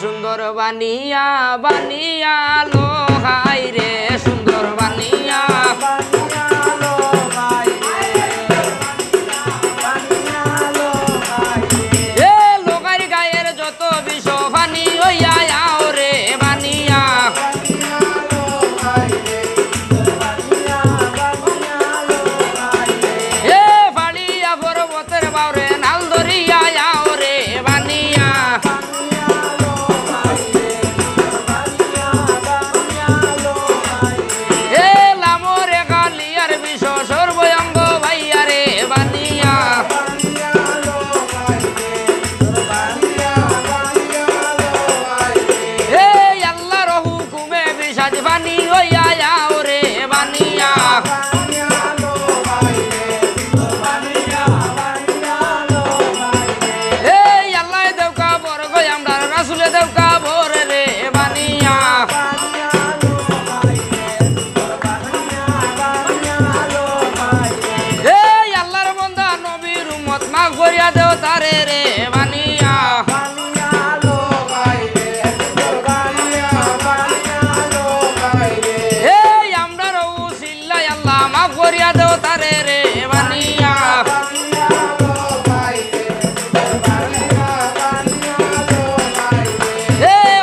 সুন্দর বানিয়া বানিয়া লো হাই রে সুন্দর বানিয়া লোকার গায়ের যত বিষ ফানি হইয়া আও রে বানিয়া ফাড়িয়া পর্বতের বাউরে নাল ধরিয়া আও রে বানিয়া লামরে কালিয়ার বিষ সর্বঙ্গ ভাইয়া রে বানিয়া আল্লাহর হুকুমে বিষাদ পানি হইয়া আও রে বানিয়া আল্লাহ দেউকা বর্গ আমরা রাসুলে দেউকা বর রে বানিয়া আল্লাহর বন্দা নবীর উম্মত মাফ করিয়া দেও তারে রে বানিয়া আমরা রহু সিল্লাই আল্লাহ মাফ করিয়া দেও তারে রে বানিয়া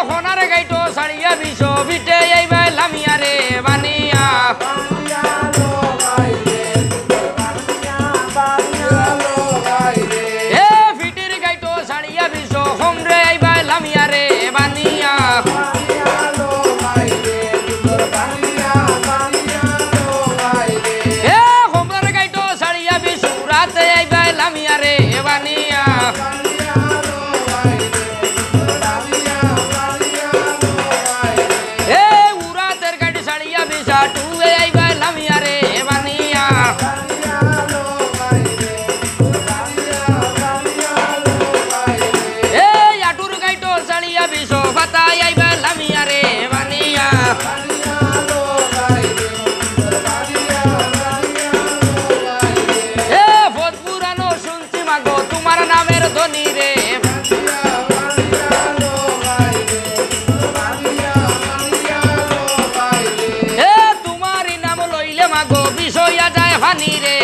হোনারে গাইটো সারিয়া বিষ বিটে এইবাই লামিয়া রে বানিয়া ফিটির গাইটো সারিয়া বিষ হোমরে এইবাই লামিয়া রে বানিয়া হোমরার গাইটো সারিয়া বিষ রাতে এইবাই লামিয়া রে বানিয়া উরাতের গাড়ি সারিয়া বিছা টুয়ে এইবাই লামিয়া রে বানিয়া আটুর গাইটো সারিয়া বিষ ফাতাই এইবাই লামিয়া রে বানিয়া ফতপুরানো শুনছি মাগো তোমার নামের ধ্বনি রে তোমারই নাম লইলে মাগো বিষয়া যায় হানি রে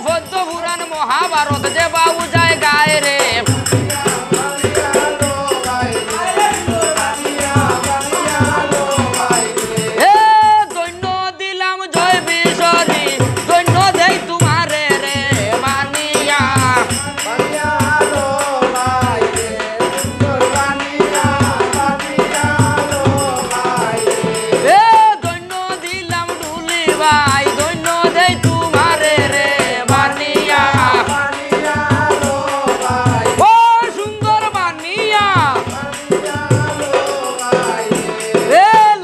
পদ্ম পুরাণ মহাভারত যে বাবু যায় গায়ে রে দৈন্য দিলাম জয় বিশ্বরী দৈন্য দেই তোমারে রে বানিয়া দৈন্য দিলাম ডুলি ভাই দৈন্য দেই তোমারে রে বানিয়া ও সুন্দর বানিয়া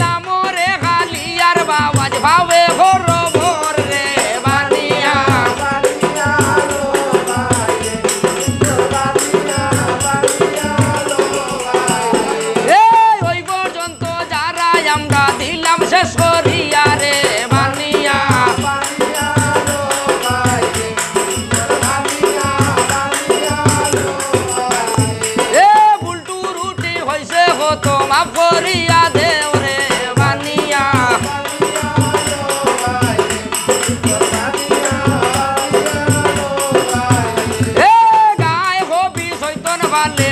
লামরে খালিয়ার বাবাজ ভাবে বরবর রে বানিয়া ওই পর্যন্ত যারা আমরা দিলাম শেষ করিয়া রে বানিয়া বুলটু রুটি হইছে কত মাফ করিয়া দেও রে বানিয়া গায়ে হবি চৈতন ভালে